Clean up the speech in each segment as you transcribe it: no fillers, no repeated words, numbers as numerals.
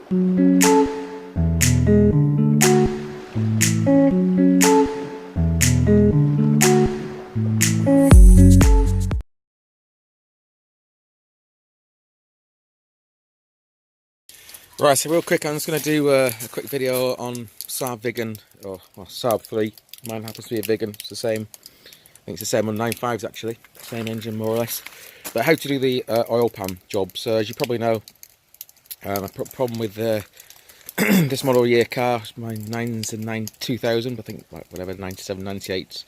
Right, so real quick, I'm just going to do a quick video on Saab Viggen, or Saab 3. Mine happens to be a Viggen, it's the same. I think it's the same on 9.5s actually, same engine more or less. But how to do the oil pan job. So as you probably know, I've got a problem with this model year car, my 9s and 2000, I think, like whatever, 97, 98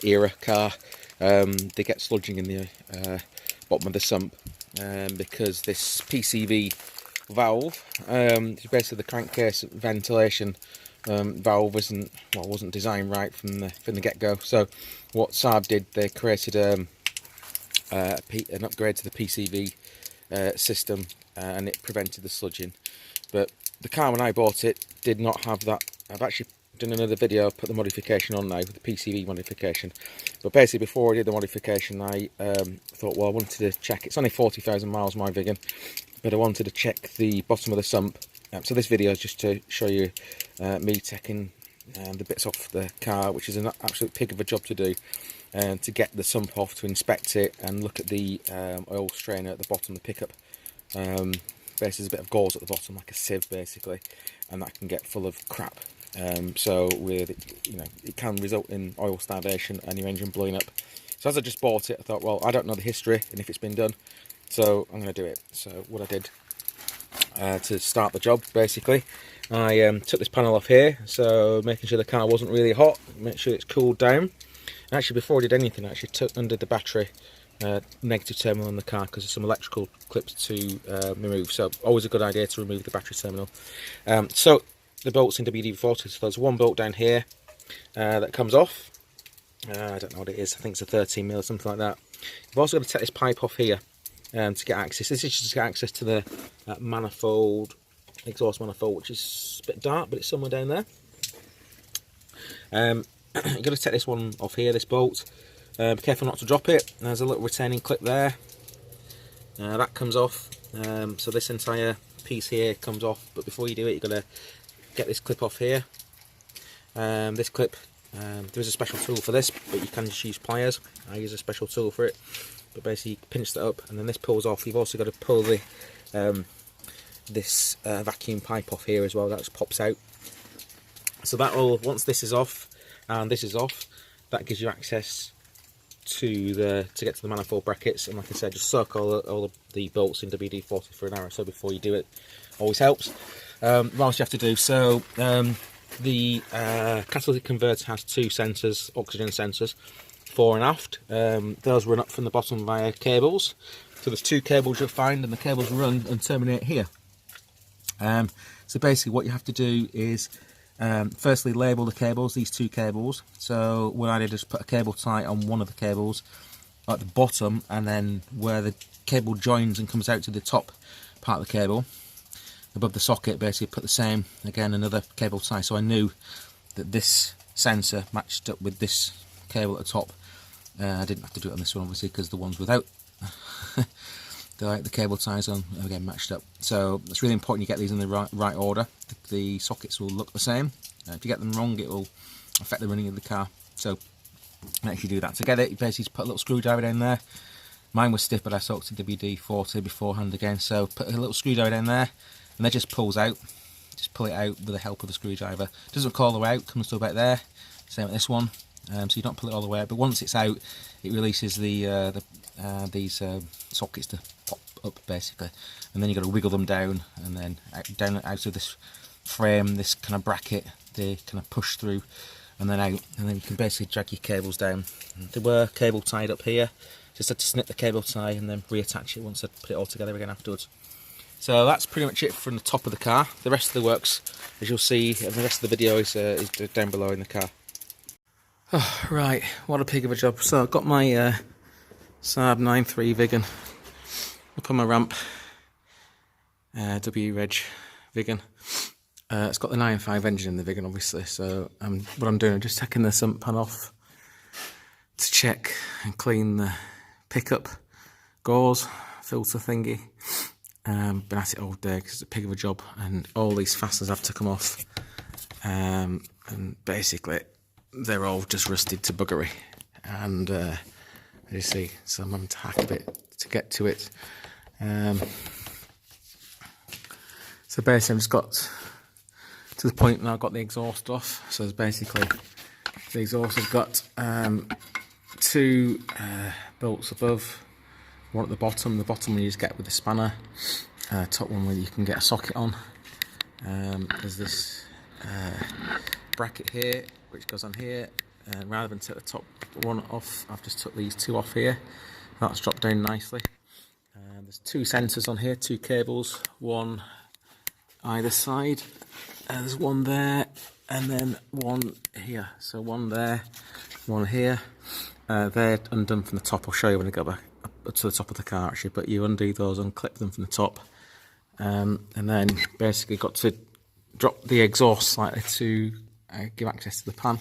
era car. They get sludging in the bottom of the sump because this PCV valve, basically the crankcase ventilation valve wasn't designed right from the get-go. So what Saab did, they created an upgrade to the PCV system, and it prevented the sludging. But the car, when I bought it, did not have that. I've actually done another video, put the modification on now, with the PCV modification. But basically, before I did the modification, I thought, well, I wanted to check. It's only 40,000 miles, my Viggen, but I wanted to check the bottom of the sump. So this video is just to show you me taking the bits off the car, which is an absolute pig of a job to do, to get the sump off, to inspect it and look at the oil strainer at the bottom of the pickup. Basically, there's a bit of gauze at the bottom, like a sieve basically, and that can get full of crap. So with it can result in oil starvation and your engine blowing up. So as I just bought it, I thought, well, I don't know the history and if it's been done, so I'm going to do it. So what I did to start the job, basically, I took this panel off here, so making sure the car wasn't really hot, make sure it's cooled down. And actually, before I did anything, I actually took under the battery negative terminal in the car, because there's some electrical clips to remove, so always a good idea to remove the battery terminal. So the bolts in WD-40, so there's one bolt down here that comes off. I don't know what it is, I think it's a 13mm or something like that. You've also got to take this pipe off here to get access. This is just to get access to the manifold, exhaust manifold, which is a bit dark, but it's somewhere down there. You've got to take this one off here, this bolt. Be careful not to drop it. There's a little retaining clip there. That comes off. So this entire piece here comes off, but before you do it, you've got to get this clip off here. This clip, there is a special tool for this, but you can just use pliers. I use a special tool for it. But basically, you pinch that up, and then this pulls off. You've also got to pull the this vacuum pipe off here as well. That just pops out. So that will, once this is off and this is off, that gives you access to get to the manifold brackets. And like I said, just soak all of the bolts in WD-40 for an hour or so before you do it. Always helps. What else you have to do? So the catalytic converter has two sensors, oxygen sensors, fore and aft. Those run up from the bottom via cables. So there's two cables you'll find, and the cables run and terminate here. So basically what you have to do is firstly label the cables, these two cables. So what I did is put a cable tie on one of the cables at the bottom, and then where the cable joins and comes out to the top part of the cable above the socket, basically put the same, again, another cable tie. So I knew that this sensor matched up with this cable at the top. I didn't have to do it on this one, obviously, because the ones without the cable ties on, again, matched up. So it's really important you get these in the right order. The sockets will look the same. If you get them wrong, it will affect the running of the car. So make sure you do that. To get it, you basically just put a little screwdriver down there. Mine was stiff, but I soaked in WD-40 beforehand again. So put a little screwdriver down there, and that just pulls out. Just pull it out with the help of the screwdriver. Doesn't go all the way out, comes to about there. Same with this one. So you don't pull it all the way out, but once it's out, it releases these sockets to pop up basically, and then you've got to wiggle them down, and then out of this frame, this kind of bracket, they kind of push through, and then out, and then you can basically drag your cables down. They were cable tied up here, just had to snip the cable tie and then reattach it once I put it all together again afterwards. So that's pretty much it from the top of the car. The rest of the works, as you'll see, and the rest of the video is down below in the car. Oh, right, what a pig of a job. So I've got my Saab 9.3 Viggen up on my ramp, W-Reg Viggen. It's got the 9.5 engine in the Viggen, obviously, so what I'm doing, I'm just taking the sump pan off to check and clean the pickup gauze filter thingy. Been at it all day because it's a pig of a job, and all these fasteners have to come off. And basically, they're all just rusted to buggery. And as you see, so I'm having to hack a bit to get to it. So basically, I've just got to the point now I've got the exhaust off. So it's basically, the exhaust has got 2 bolts above, one at the bottom. The bottom one you just get with the spanner. Top one where you can get a socket on. There's this bracket here which goes on here. Rather than take the top one off, I've just took these 2 off here. That's dropped down nicely. There's 2 sensors on here, 2 cables, one either side. There's one there, and then one here. So one there, one here. They're undone from the top. I'll show you when I go back up to the top of the car actually, but you undo those and clip them from the top. And then basically got to drop the exhaust slightly to give access to the pan.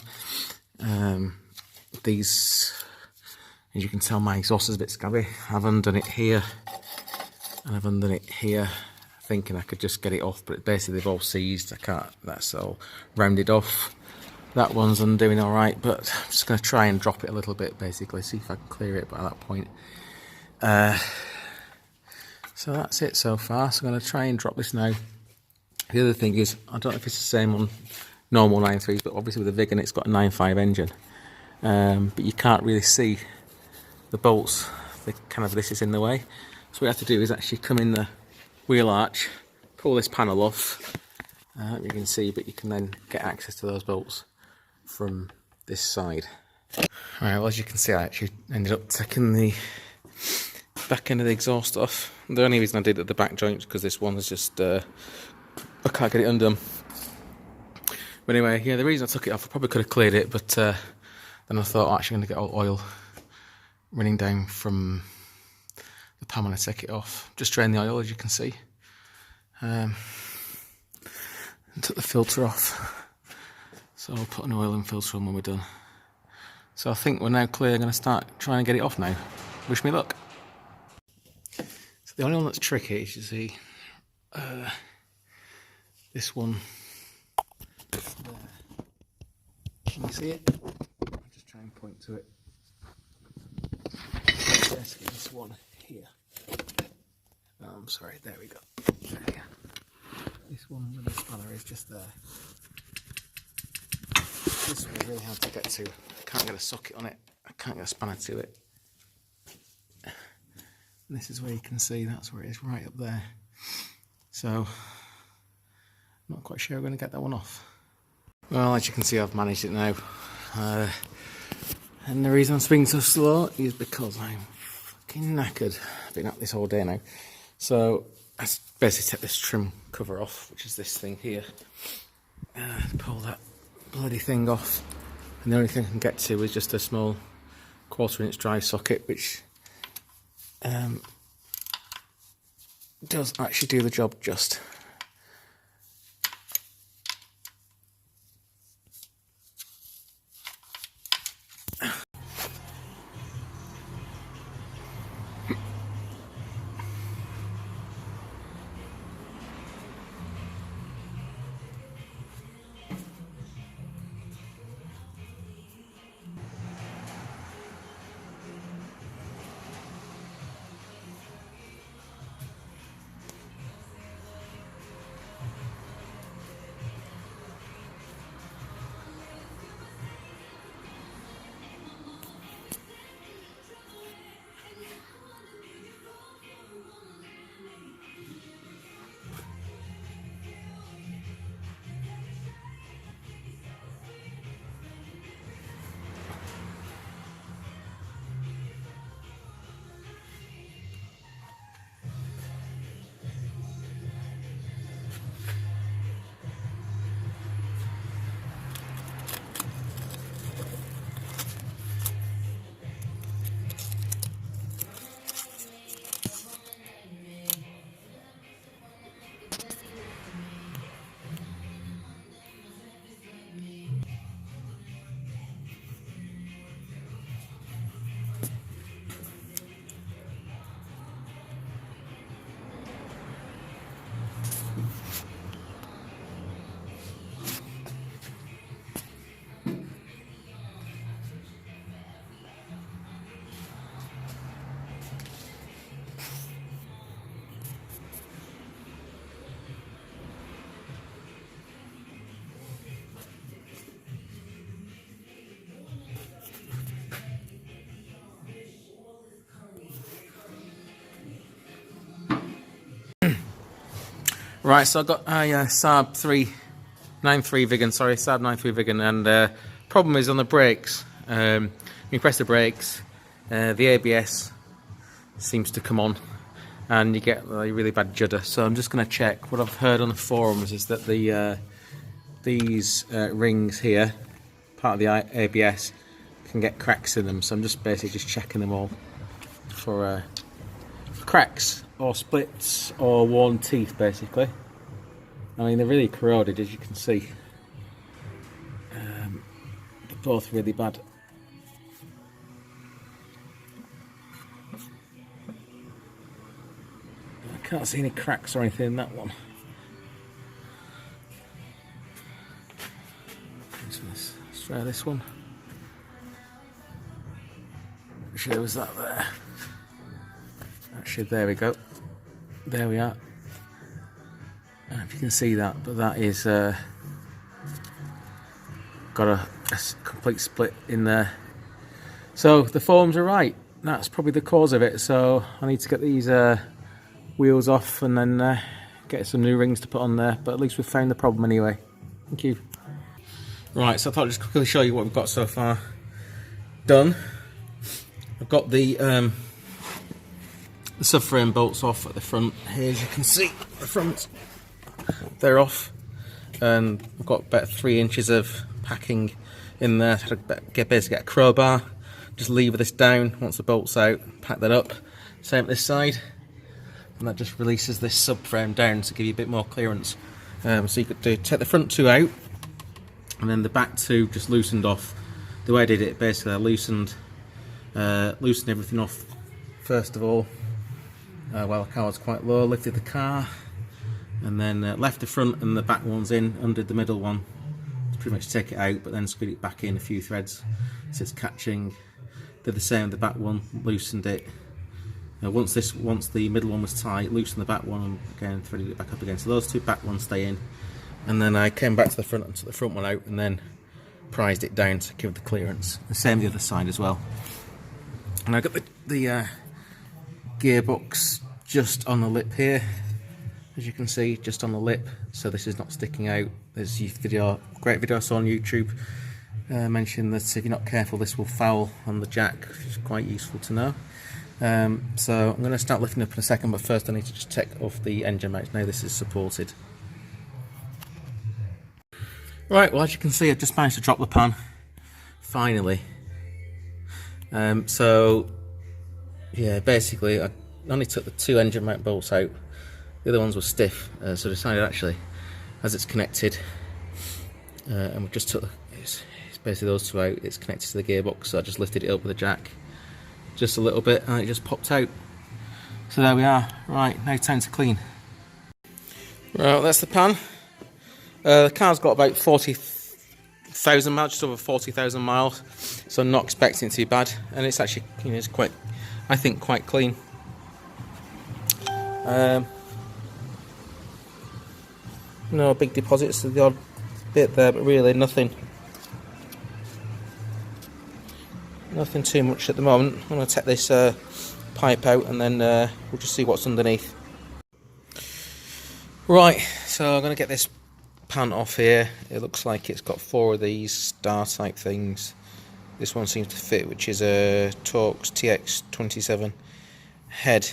These, as you can tell, my exhaust is a bit scabby. I've undone it here, and I've undone it here, thinking I could just get it off, but basically they've all seized. I can't, that's all rounded off. That one's undoing alright, but I'm just going to try and drop it a little bit, basically, see if I can clear it by that point. So that's it so far, so I'm going to try and drop this now. The other thing is, I don't know if it's the same on normal 9.3s, but obviously with the Viggen it's got a 9.5 engine. But you can't really see the bolts, this is in the way. So what you have to do is actually come in the wheel arch, pull this panel off, you can see, but you can then get access to those bolts from this side. Alright, well, as you can see, I actually ended up taking the back end of the exhaust off. The only reason I did it at the back joint is because this one is just, I can't get it undone. But anyway, yeah, the reason I took it off, I probably could have cleared it, but then I thought, actually, I'm going to get all oil running down from the pan when I take it off. Just drain the oil, as you can see. And took the filter off. So I'll put an oil and filter on when we're done. So I think we're now clear. I'm going to start trying to get it off now. Wish me luck. So the only one that's tricky is, you see, this one there. Can you see it? I'll just try and point to it. Basically this one here. I'm sorry, there we go. There we go. This one with the spanner is just there. This one's really hard to get to. I can't get a socket on it. I can't get a spanner to it. And this is where you can see, that's where it is, right up there. So, I'm not quite sure we're going to get that one off. Well, as you can see, I've managed it now. And the reason I'm speaking so slow is because I'm fucking knackered. I've been at this all day now. So, I basically take this trim cover off, which is this thing here. Pull that bloody thing off. And the only thing I can get to is just a small 1/4 inch drive socket, which does actually do the job just. Right, so I've got a Saab 393 Viggen, sorry, Saab 93 Viggen, and problem is on the brakes. When you press the brakes, the ABS seems to come on, and you get a really bad judder. So I'm just going to check. What I've heard on the forums is that these rings here, part of the ABS, can get cracks in them. So I'm just basically just checking them all for cracks or splits or worn teeth, basically. I mean, they're really corroded, as you can see. They're both really bad. I can't see any cracks or anything in that one. Let's try this one. Actually, there was that there. Actually, there we go. There we are. I don't know if you can see that, but that is got a complete split in there. So the forms are right. That's probably the cause of it. So I need to get these wheels off and then get some new rings to put on there. But at least we've found the problem anyway. Thank you. Right, so I thought I'd just quickly show you what we've got so far done. I've got the subframe bolts off at the front here, as you can see. The front, they're off, and I've got about 3 inches of packing in there. So I basically get a crowbar, just lever this down once the bolt's out, pack that up. Same at this side, and that just releases this subframe down to give you a bit more clearance. So you could take the front 2 out, and then the back 2 just loosened off. The way I did it, basically, I loosened everything off first of all while the car was quite low, lifted the car, and then left the front and the back ones in, undid the middle one to pretty much take it out, but then screwed it back in a few threads so it's catching. Did the same with the back one, loosened it. Once the middle one was tight, loosened the back one and again threaded it back up again. So those 2 back ones stay in, and then I came back to the front and took the front one out and then prised it down to give the clearance. The same the other side as well. And I got the gearbox just on the lip here, as you can see, just on the lip, so this is not sticking out. There's a great video I saw on YouTube mentioning that if you're not careful this will foul on the jack, which is quite useful to know. So I'm going to start lifting up in a second, but first I need to just take off the engine mounts. Now this is supported. Right, well, as you can see, I've just managed to drop the pan, finally. So yeah, basically I only took the 2 engine mount bolts out. The other ones were stiff, so I decided actually, as it's connected, and we just took it's basically those 2 out, it's connected to the gearbox, so I just lifted it up with a jack just a little bit and it just popped out. So there we are. Right, now time to clean. Right, that's the pan. The car's got about 40,000 miles, just over 40,000 miles, so I'm not expecting it to be bad, and it's actually, it's quite, I think, quite clean. No big deposits, the odd bit there, but really nothing too much at the moment. I'm going to take this pipe out and then we'll just see what's underneath. Right, so I'm going to get this pan off here. It looks like it's got 4 of these star type things. This one seems to fit, which is a Torx TX27 head,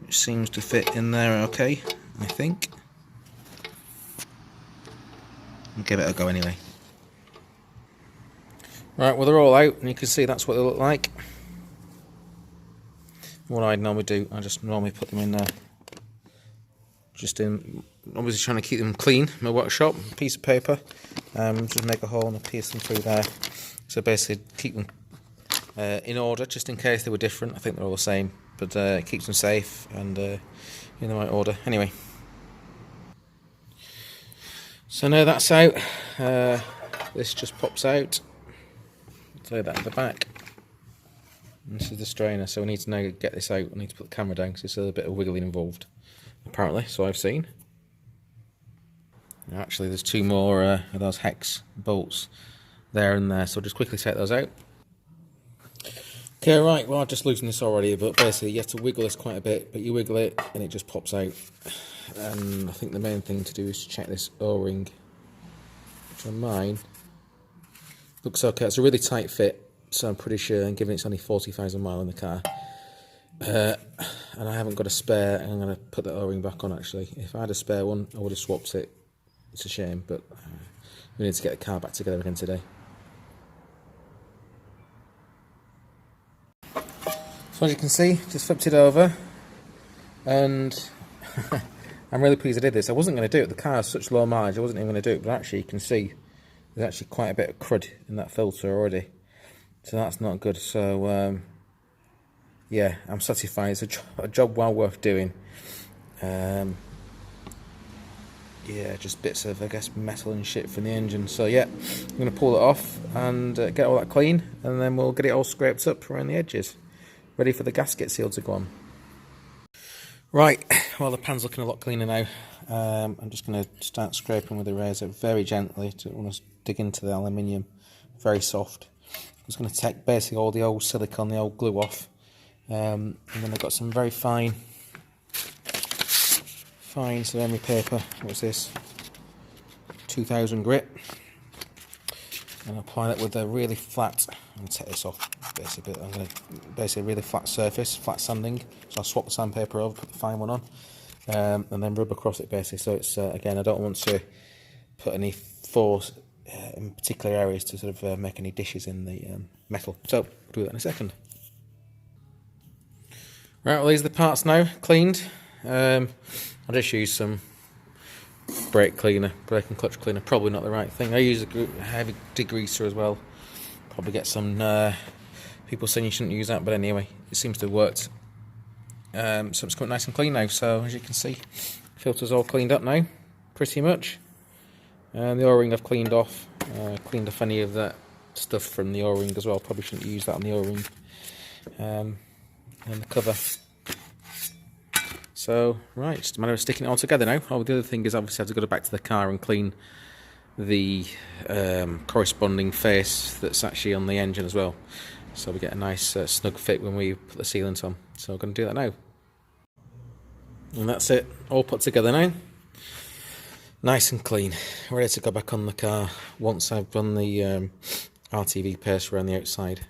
which seems to fit in there okay, I think. I'll give it a go anyway. Right, well, they're all out, and you can see that's what they look like. What I normally do, I just normally put them in there. Obviously trying to keep them clean in my workshop. Piece of paper, just make a hole and pierce them through there. So basically keep them in order, just in case they were different. I think they're all the same, but it keeps them safe and in the right order. Anyway, so now that's out. This just pops out. So that at the back. And this is the strainer, so we need to now get this out. I need to put the camera down because there's a bit of wiggling involved, apparently, so I've seen. Actually, there's 2 more of those hex bolts there and there, so I'll just quickly take those out. Okay, right, well I've just loosened this already, but basically you have to wiggle this quite a bit, but you wiggle it and it just pops out. And I think the main thing to do is to check this O-ring, which on mine looks okay. It's a really tight fit, so I'm pretty sure, and given it's only 40,000 miles in the car, and I haven't got a spare, and I'm going to put the O-ring back on actually. If I had a spare one, I would have swapped it. It's a shame, but we need to get the car back together again today. So as you can see, just flipped it over, and I'm really pleased I did this. I wasn't going to do it. The car has such low mileage, I wasn't even going to do it, but actually you can see there's actually quite a bit of crud in that filter already. So that's not good. So yeah, I'm satisfied. It's a job well worth doing. Yeah, just bits of, I guess, metal and shit from the engine. So yeah, I'm going to pull it off and get all that clean, and then we'll get it all scraped up around the edges, ready for the gasket seal to go on. Right, well the pan's looking a lot cleaner now. I'm just going to start scraping with the razor very gently. Don't want to dig into the aluminium, very soft. I'm just going to take basically all the old silicone, the old glue off, and then I've got some very fine ceramic paper. What's this? 2000 grit, and apply that with a really flat. I'm going to take this off. Basically, I'm going to basically really flat surface, flat sanding. So I'll swap the sandpaper over, put the fine one on, and then rub across it basically. So it's again, I don't want to put any force in particular areas to sort of make any dishes in the metal. So we'll do that in a second. Right, well these are the parts now cleaned. I'll just use some brake and clutch cleaner. Probably not the right thing. I use a heavy degreaser as well. Probably get some people saying you shouldn't use that, but anyway, it seems to have worked. So it's quite nice and clean now. So as you can see, filter's all cleaned up now, pretty much. And the O-ring I've cleaned off. Cleaned off any of that stuff from the O-ring as well. Probably shouldn't use that on the O-ring. And the cover. So, right, just a matter of sticking it all together now. Oh, the other thing is obviously I have to go back to the car and clean the corresponding face that's actually on the engine as well. So we get a nice snug fit when we put the sealant on. So we're going to do that now. And that's it, all put together now. Nice and clean. Ready to go back on the car once I've done the RTV paste around the outside.